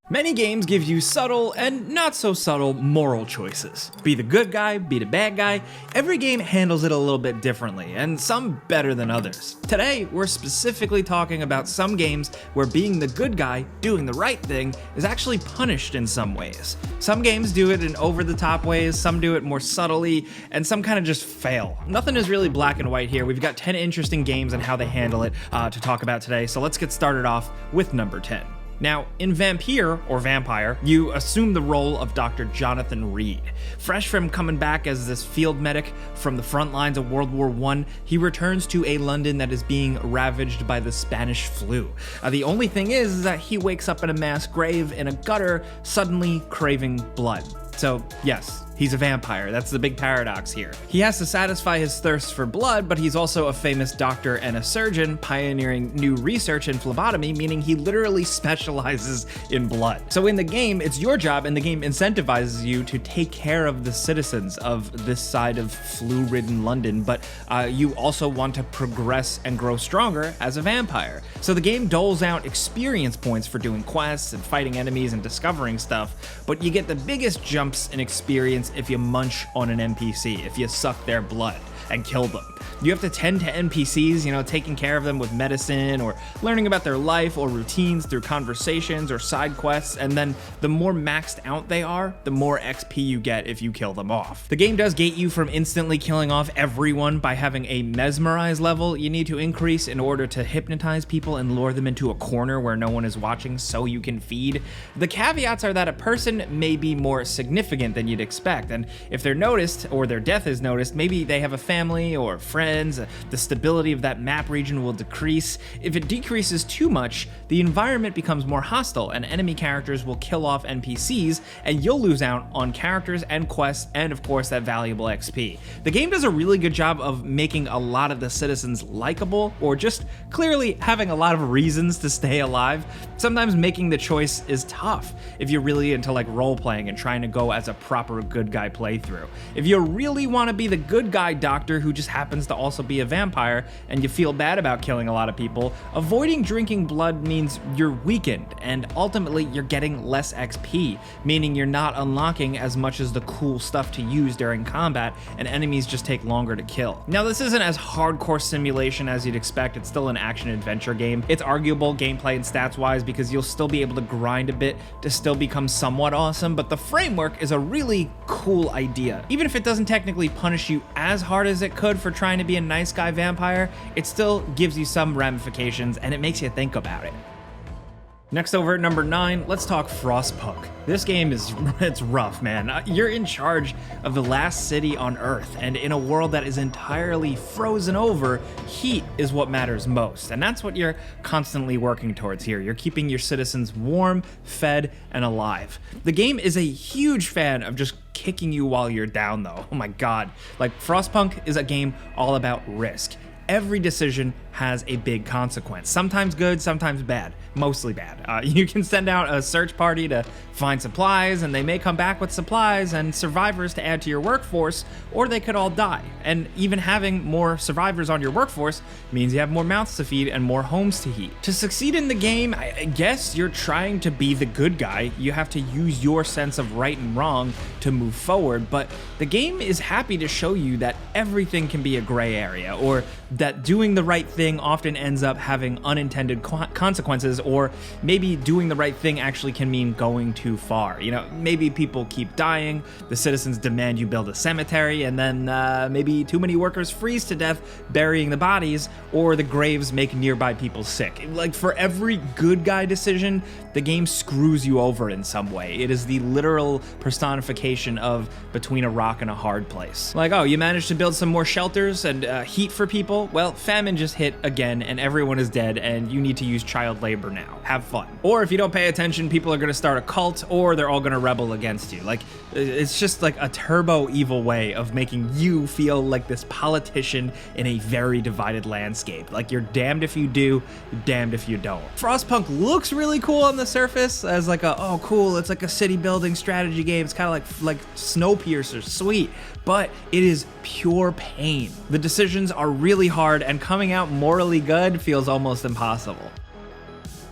Many games give you subtle and not so subtle moral choices. Be the good guy, be the bad guy. Every game handles it a little bit differently, and some better than others. Today, we're specifically talking about some games where being the good guy, doing the right thing, is actually punished in some ways. Some games do it in over-the-top ways, some do it more subtly, and some kind of just fail. Nothing is really black and white here. We've got 10 interesting games and how they handle it to talk about today, so let's get started off with number 10. Now, in Vampyr, or Vampire, you assume the role of Dr. Jonathan Reed. Fresh from coming back as this field medic from the front lines of World War I, he returns to a London that is being ravaged by the Spanish flu. The only thing is that he wakes up in a mass grave in a gutter, suddenly craving blood. So, yes, he's a vampire. That's the big paradox here. He has to satisfy his thirst for blood, but he's also a famous doctor and a surgeon pioneering new research in phlebotomy, meaning he literally specializes in blood. So in the game, it's your job, and the game incentivizes you to take care of the citizens of this side of flu-ridden London, but you also want to progress and grow stronger as a vampire. So the game doles out experience points for doing quests and fighting enemies and discovering stuff, but you get the biggest jumps in experience if you munch on an NPC, if you suck their blood and kill them. You have to tend to NPCs, taking care of them with medicine or learning about their life or routines through conversations or side quests, and then the more maxed out they are, the more XP you get if you kill them off. The game does gate you from instantly killing off everyone by having a mesmerize level you need to increase in order to hypnotize people and lure them into a corner where no one is watching so you can feed. The caveats are that a person may be more significant than you'd expect, and if they're noticed or their death is noticed, maybe they have a family or friends, the stability of that map region will decrease. If it decreases too much, the environment becomes more hostile and enemy characters will kill off NPCs, and you'll lose out on characters and quests and of course that valuable XP. The game does a really good job of making a lot of the citizens likable, or just clearly having a lot of reasons to stay alive. Sometimes making the choice is tough if you're really into role-playing and trying to go as a proper good guy playthrough. If you really want to be the good guy doctor who just happens to also be a vampire and you feel bad about killing a lot of people, avoiding drinking blood means you're weakened and ultimately you're getting less XP, meaning you're not unlocking as much as the cool stuff to use during combat, and enemies just take longer to kill. Now, this isn't as hardcore simulation as you'd expect. It's still an action-adventure game. It's arguable gameplay and stats-wise because you'll still be able to grind a bit to still become somewhat awesome, but the framework is a really cool idea. Even if it doesn't technically punish you as hard as it could for trying to be a nice guy vampire, it still gives you some ramifications and it makes you think about it. Next, over at number 9, let's talk Frostpunk. This game it's rough, man. You're in charge of the last city on Earth, and in a world that is entirely frozen over, heat is what matters most, and that's what you're constantly working towards here. You're keeping your citizens warm, fed, and alive. The game is a huge fan of just kicking you while you're down, though. Oh my god. Frostpunk is a game all about risk. Every decision has a big consequence. Sometimes good, sometimes bad. Mostly bad. You can send out a search party to find supplies, and they may come back with supplies and survivors to add to your workforce, or they could all die. And even having more survivors on your workforce means you have more mouths to feed and more homes to heat. To succeed in the game, I guess you're trying to be the good guy. You have to use your sense of right and wrong to move forward, but the game is happy to show you that everything can be a gray area, or that doing the right thing often ends up having unintended consequences, or maybe doing the right thing actually can mean going too far. Maybe people keep dying, the citizens demand you build a cemetery, and then maybe too many workers freeze to death burying the bodies, or the graves make nearby people sick. For every good guy decision, the game screws you over in some way. It is the literal personification of between a rock and a hard place. Oh, you managed to build some more shelters and heat for people? Well, famine just hit again and everyone is dead and you need to use child labor now. Have fun. Or if you don't pay attention, people are going to start a cult or they're all going to rebel against you. It's just a turbo evil way of making you feel like this politician in a very divided landscape. You're damned if you do, damned if you don't. Frostpunk looks really cool on the surface as oh cool, it's a city building strategy game. It's kind of like Snowpiercer, sweet. But it is pure pain. The decisions are really hard and coming out morally good feels almost impossible.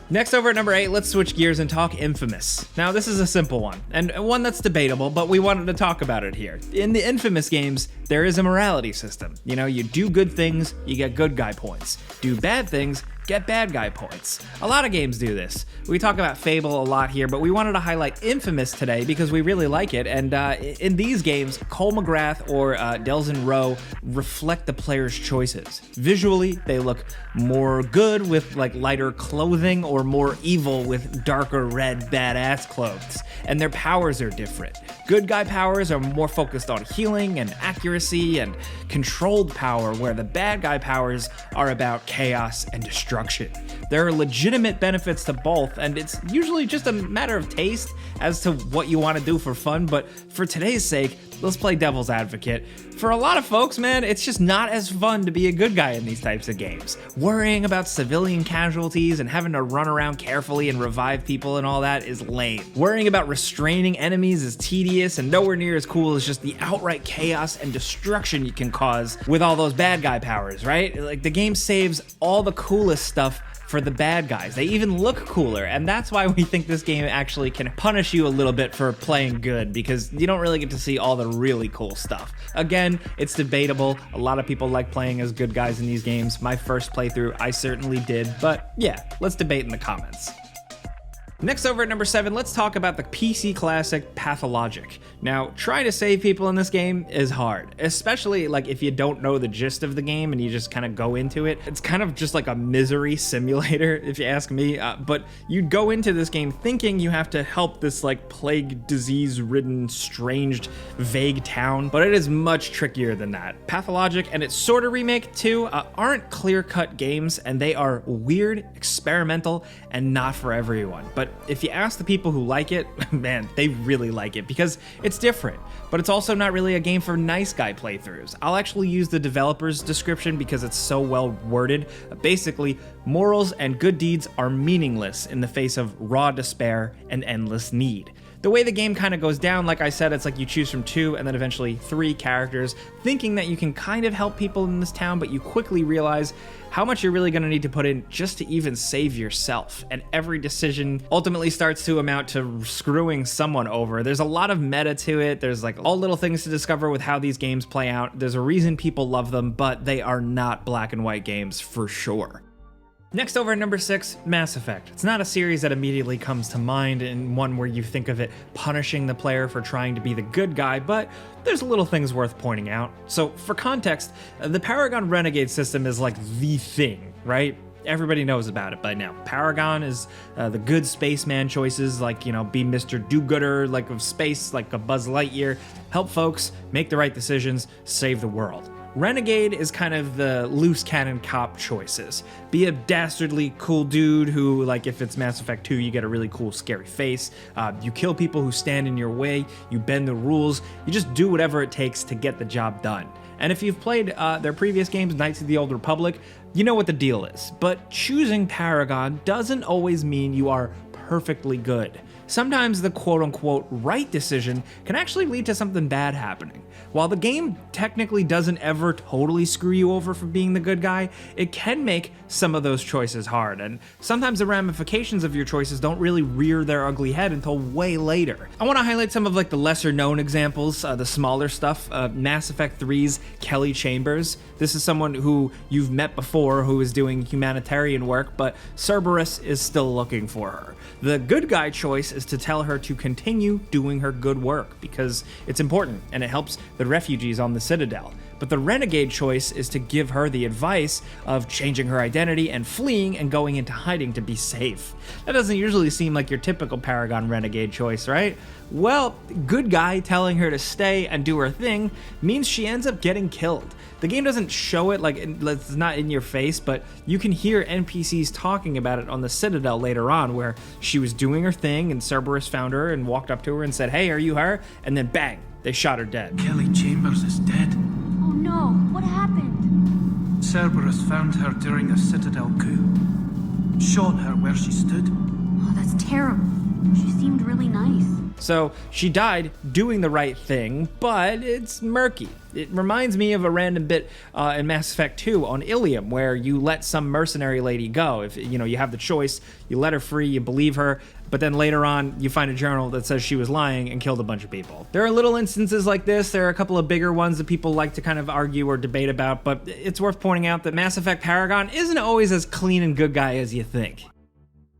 Next, over at number 8, let's switch gears and talk Infamous. Now, this is a simple one, and one that's debatable, but we wanted to talk about it here. In the Infamous games, there is a morality system. You know, you do good things, you get good guy points. Do bad things, get bad guy points. A lot of games do this. We talk about Fable a lot here, but we wanted to highlight Infamous today because we really like it, and in these games, Cole McGrath or Delson Rowe reflect the player's choices. Visually, they look more good with like lighter clothing, or more evil with darker red badass clothes, and their powers are different. Good guy powers are more focused on healing and accuracy and controlled power, where the bad guy powers are about chaos and destruction. There are legitimate benefits to both, and it's usually just a matter of taste as to what you want to do for fun, but for today's sake, let's play devil's advocate. For a lot of folks, man, it's just not as fun to be a good guy in these types of games. Worrying about civilian casualties and having to run around carefully and revive people and all that is lame. Worrying about restraining enemies is tedious and nowhere near as cool as just the outright chaos and destruction you can cause with all those bad guy powers, right? Like, the game saves all the coolest stuff for the bad guys. They even look cooler, and that's why we think this game actually can punish you a little bit for playing good, because you don't really get to see all the really cool stuff. Again, it's debatable. A lot of people like playing as good guys in these games. My first playthrough, I certainly did, but yeah, let's debate in the comments. Next, over at number 7, let's talk about the PC classic Pathalogic. Now, trying to save people in this game is hard, especially like if you don't know the gist of the game and you just kind of go into it. It's kind of just like a misery simulator, if you ask me, but you'd go into this game thinking you have to help this like plague disease-ridden, strange, vague town, but it is much trickier than that. Pathalogic and its sort of remake too aren't clear-cut games, and they are weird, experimental, and not for everyone. But if you ask the people who like it, man, they really like it because it's different, but it's also not really a game for nice guy playthroughs. I'll actually use the developer's description because it's so well worded. Basically, morals and good deeds are meaningless in the face of raw despair and endless need. The way the game kind of goes down, like I said, it's like you choose from 2 and then eventually 3 characters, thinking that you can kind of help people in this town, but you quickly realize how much you're really going to need to put in just to even save yourself. And every decision ultimately starts to amount to screwing someone over. There's a lot of meta to it. There's like all little things to discover with how these games play out. There's a reason people love them, but they are not black and white games for sure. Next, over at number 6, Mass Effect. It's not a series that immediately comes to mind, and one where you think of it punishing the player for trying to be the good guy, but there's little things worth pointing out. So for context, the Paragon Renegade system is like the thing, right? Everybody knows about it by now. Paragon is the good spaceman choices, like, you know, be Mr. Do-Gooder, like of space, like a Buzz Lightyear, help folks, make the right decisions, save the world. Renegade is kind of the loose cannon cop choices. Be a dastardly cool dude who, like if it's Mass Effect 2, you get a really cool scary face. You kill people who stand in your way, you bend the rules, you just do whatever it takes to get the job done. And if you've played their previous games, Knights of the Old Republic, you know what the deal is. But choosing Paragon doesn't always mean you are perfectly good. Sometimes the quote-unquote right decision can actually lead to something bad happening. While the game technically doesn't ever totally screw you over for being the good guy, it can make some of those choices hard, and sometimes the ramifications of your choices don't really rear their ugly head until way later. I want to highlight some of like the lesser known examples, the smaller stuff. Mass Effect 3's Kelly Chambers. This is someone who you've met before who is doing humanitarian work, but Cerberus is still looking for her. The good guy choice is to tell her to continue doing her good work because it's important and it helps the refugees on the Citadel. But the renegade choice is to give her the advice of changing her identity and fleeing and going into hiding to be safe. That doesn't usually seem like your typical Paragon renegade choice, right? Well, good guy telling her to stay and do her thing means she ends up getting killed. The game doesn't show it, like it's not in your face, but you can hear NPCs talking about it on the Citadel later on, where she was doing her thing and Cerberus found her and walked up to her and said, "Hey, are you her?" And then bang, they shot her dead. Kelly Chambers is dead. Oh no, what happened? Cerberus found her during a Citadel coup. Shot her where she stood. Oh, that's terrible. She seemed really nice. So she died doing the right thing, but it's murky. It reminds me of a random bit in Mass Effect 2 on Ilium, where you let some mercenary lady go. If you have the choice, you let her free, you believe her, but then later on you find a journal that says she was lying and killed a bunch of people. There are little instances like this. There are a couple of bigger ones that people like to kind of argue or debate about, but it's worth pointing out that Mass Effect Paragon isn't always as clean and good guy as you think.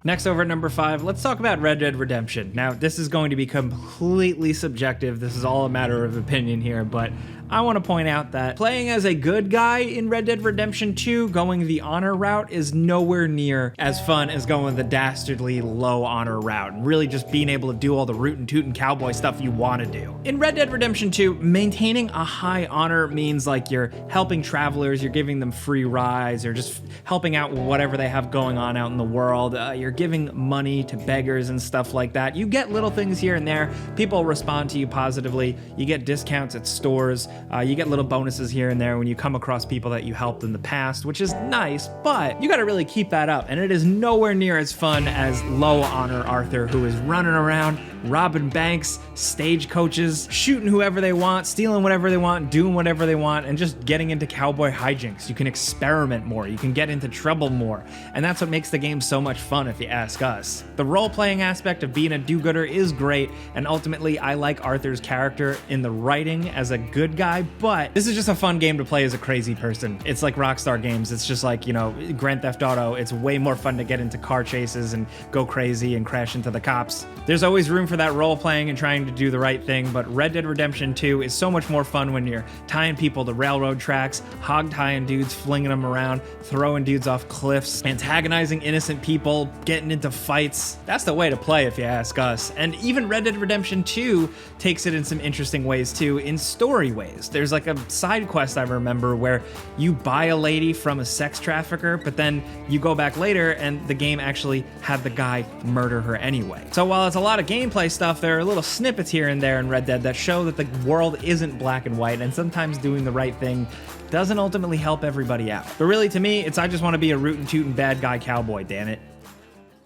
Next, over at number 5, let's talk about Red Dead Redemption. Now, this is going to be completely subjective. This is all a matter of opinion here, but I want to point out that playing as a good guy in Red Dead Redemption 2, going the honor route, is nowhere near as fun as going the dastardly low honor route, and really just being able to do all the rootin' tootin' cowboy stuff you want to do. In Red Dead Redemption 2, maintaining a high honor means like you're helping travelers, you're giving them free rides, or just helping out with whatever they have going on out in the world. You're giving money to beggars and stuff like that. You get little things here and there. People respond to you positively. You get discounts at stores. You get little bonuses here and there when you come across people that you helped in the past, which is nice, but you gotta really keep that up, and it is nowhere near as fun as low honor Arthur, who is running around, robbing banks, stagecoaches, shooting whoever they want, stealing whatever they want, doing whatever they want, and just getting into cowboy hijinks. You can experiment more, you can get into trouble more, and that's what makes the game so much fun if you ask us. The role-playing aspect of being a do-gooder is great, and ultimately I like Arthur's character in the writing as a good guy, but this is just a fun game to play as a crazy person. It's like Rockstar games. It's just like, Grand Theft Auto. It's way more fun to get into car chases and go crazy and crash into the cops. There's always room for that role-playing and trying to do the right thing, but Red Dead Redemption 2 is so much more fun when you're tying people to railroad tracks, hog-tying dudes, flinging them around, throwing dudes off cliffs, antagonizing innocent people, getting into fights. That's the way to play if you ask us. And even Red Dead Redemption 2 takes it in some interesting ways too, in story ways. There's like a side quest I remember where you buy a lady from a sex trafficker, but then you go back later and the game actually had the guy murder her anyway. So while it's a lot of gameplay stuff, there are little snippets here and there in Red Dead that show that the world isn't black and white, and sometimes doing the right thing doesn't ultimately help everybody out. But really, to me, I just want to be a rootin' tootin' bad guy cowboy, damn it.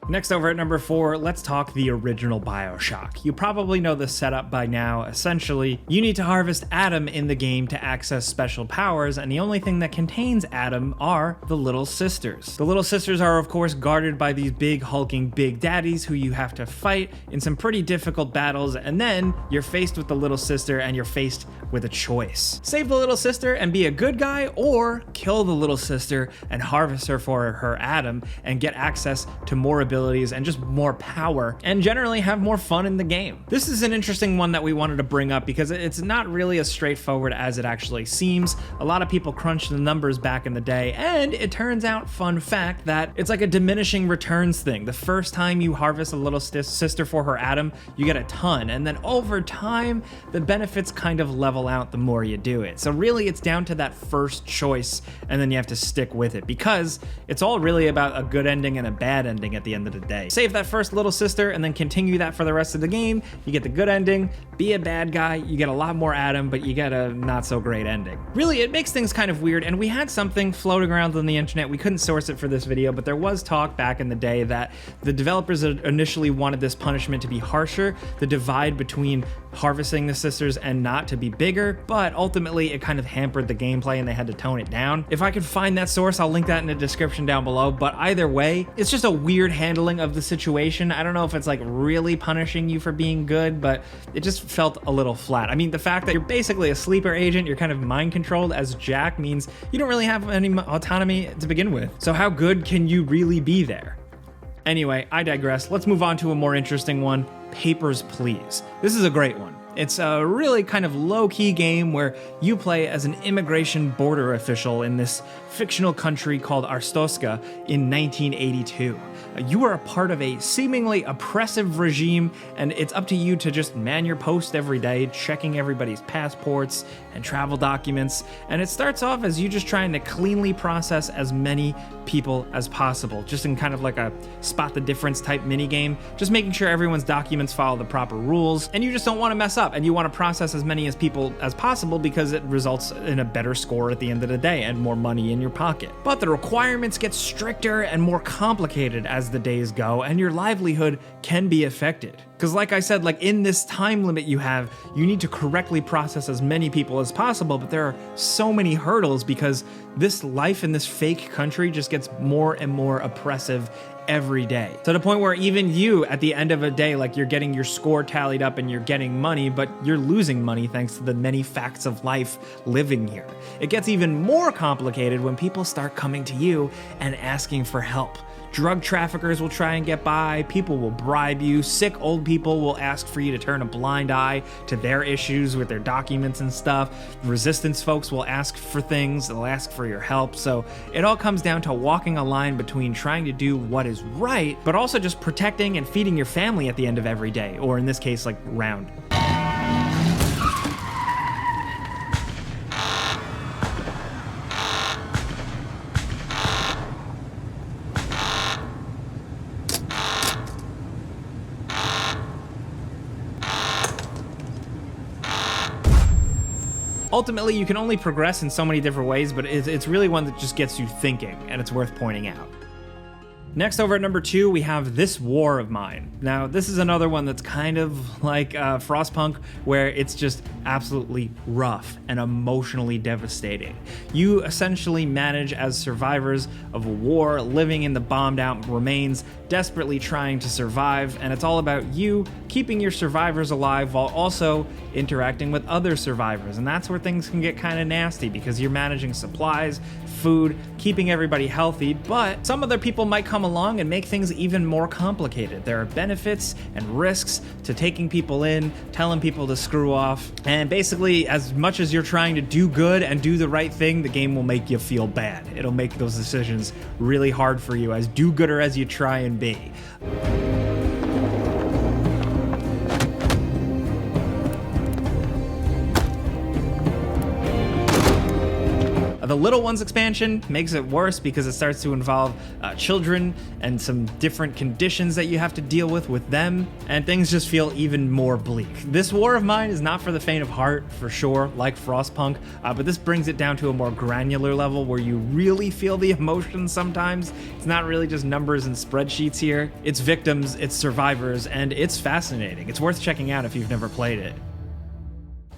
Next, over at number 4, let's talk the original Bioshock. You probably know the setup by now. Essentially, you need to harvest Adam in the game to access special powers, and the only thing that contains Adam are the Little Sisters. The Little Sisters are, of course, guarded by these big, hulking Big Daddies who you have to fight in some pretty difficult battles, and then you're faced with the Little Sister and you're faced with a choice. Save the Little Sister and be a good guy, or kill the Little Sister and harvest her for her Adam and get access to more abilities and just more power, and generally have more fun in the game. This is an interesting one that we wanted to bring up because it's not really as straightforward as it actually seems. A lot of people crunched the numbers back in the day, and it turns out, fun fact, that it's like a diminishing returns thing. The first time you harvest a Little Sister for her Adam, you get a ton, and then over time, the benefits kind of level out the more you do it. So really, it's down to that first choice, and then you have to stick with it, because it's all really about a good ending and a bad ending at the end of the day. Save that first Little Sister and then continue that for the rest of the game. You get the good ending, be a bad guy, you get a lot more Adam, but you get a not so great ending. Really, it makes things kind of weird, and we had something floating around on the internet. We couldn't source it for this video, but there was talk back in the day that the developers initially wanted this punishment to be harsher, the divide between harvesting the sisters and not to be bigger, but ultimately it kind of hampered the gameplay and they had to tone it down. If I could find that source, I'll link that in the description down below, but either way, it's just a weird handling of the situation. I don't know if it's like really punishing you for being good, but it just felt a little flat. I mean, the fact that you're basically a sleeper agent, you're kind of mind controlled as Jack, means you don't really have any autonomy to begin with. So how good can you really be there? Anyway, I digress. Let's move on to a more interesting one, Papers, Please. This is a great one. It's a really kind of low-key game where you play as an immigration border official in this fictional country called Arstotzka in 1982. You are a part of a seemingly oppressive regime, and it's up to you to just man your post every day, checking everybody's passports and travel documents. And it starts off as you just trying to cleanly process as many people as possible, just in kind of like a spot the difference type minigame, just making sure everyone's documents follow the proper rules, and you just don't want to mess up. up, and you want to process as many as people as possible because it results in a better score at the end of the day and more money in your pocket. But the requirements get stricter and more complicated as the days go, and your livelihood can be affected. Because like I said, like in this time limit you have, you need to correctly process as many people as possible, but there are so many hurdles because this life in this fake country just gets more and more oppressive every day. To the point where even you, at the end of a day, like you're getting your score tallied up and you're getting money, but you're losing money thanks to the many facts of life living here. It gets even more complicated when people start coming to you and asking for help. Drug traffickers will try and get by, people will bribe you, sick old people will ask for you to turn a blind eye to their issues with their documents and stuff. Resistance folks will ask for things, they'll ask for your help. So it all comes down to walking a line between trying to do what is right, but also just protecting and feeding your family at the end of every day, or in this case, like round. Ultimately, you can only progress in so many different ways, but it's really one that just gets you thinking, and it's worth pointing out. Next, over at number 2, we have This War of Mine. Now, this is another one that's kind of like Frostpunk, where it's just absolutely rough and emotionally devastating. You essentially manage as survivors of a war, living in the bombed out remains, desperately trying to survive, and it's all about you keeping your survivors alive while also interacting with other survivors. And that's where things can get kind of nasty because you're managing supplies, food, keeping everybody healthy, but some other people might come along and make things even more complicated. There are benefits and risks to taking people in, telling people to screw off, and basically as much as you're trying to do good and do the right thing, the game will make you feel bad. It'll make those decisions really hard for you, as do-gooder as you try and be. The Little Ones expansion makes it worse because it starts to involve children and some different conditions that you have to deal with them, and things just feel even more bleak. This War of Mine is not for the faint of heart, for sure, like Frostpunk, but this brings it down to a more granular level where you really feel the emotions sometimes. It's not really just numbers and spreadsheets here. It's victims, it's survivors, and it's fascinating. It's worth checking out if you've never played it.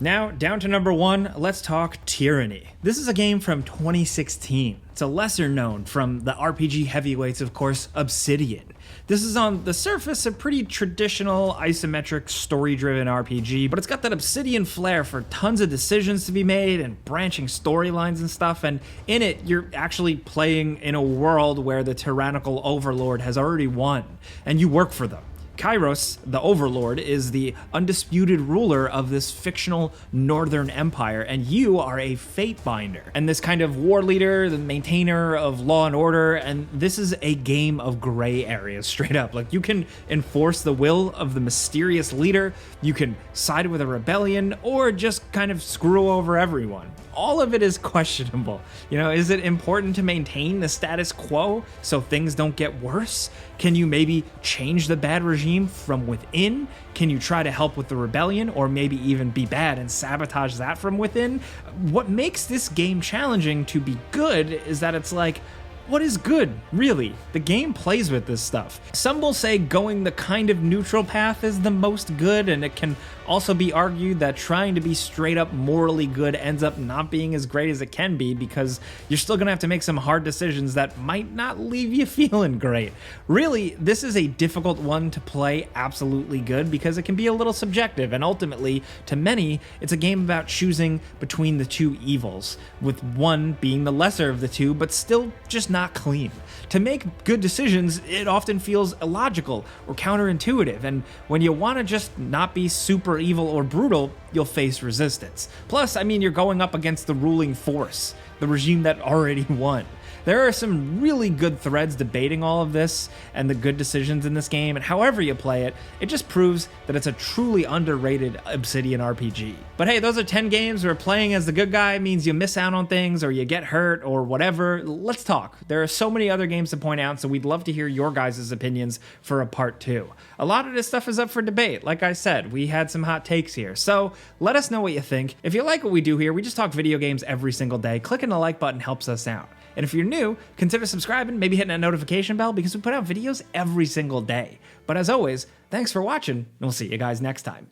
Now, down to number 1, let's talk Tyranny. This is a game from 2016. It's a lesser known from the RPG heavyweights, of course, Obsidian. This is on the surface a pretty traditional isometric story-driven RPG, but it's got that Obsidian flair for tons of decisions to be made and branching storylines and stuff, and in it, you're actually playing in a world where the tyrannical overlord has already won, and you work for them. Kairos, the Overlord, is the undisputed ruler of this fictional northern empire, and you are a fate binder and this kind of war leader, the maintainer of law and order, and this is a game of gray areas, straight up. Like, you can enforce the will of the mysterious leader, you can side with a rebellion, or just kind of screw over everyone. All of it is questionable. You know, is it important to maintain the status quo so things don't get worse? Can you maybe change the bad regime from within? Can you try to help with the rebellion, or maybe even be bad and sabotage that from within? What makes this game challenging to be good is that it's like, what is good, really? The game plays with this stuff. Some will say going the kind of neutral path is the most good, and it can also be argued that trying to be straight up morally good ends up not being as great as it can be, because you're still gonna have to make some hard decisions that might not leave you feeling great. Really, this is a difficult one to play absolutely good because it can be a little subjective, and ultimately, to many, it's a game about choosing between the two evils, with one being the lesser of the two, but still just not clean. To make good decisions, it often feels illogical or counterintuitive, and when you want to just not be super evil or brutal, you'll face resistance. Plus, I mean, you're going up against the ruling force, the regime that already won. There are some really good threads debating all of this and the good decisions in this game, and however you play it, it just proves that it's a truly underrated Obsidian RPG. But hey, those are 10 games where playing as the good guy means you miss out on things or you get hurt or whatever. Let's talk. There are so many other games to point out, so we'd love to hear your guys' opinions for a part 2. A lot of this stuff is up for debate. Like I said, we had some hot takes here, so let us know what you think. If you like what we do here, we just talk video games every single day. Clicking the like button helps us out. And if you're new, consider subscribing, maybe hitting that notification bell because we put out videos every single day. But as always, thanks for watching, and we'll see you guys next time.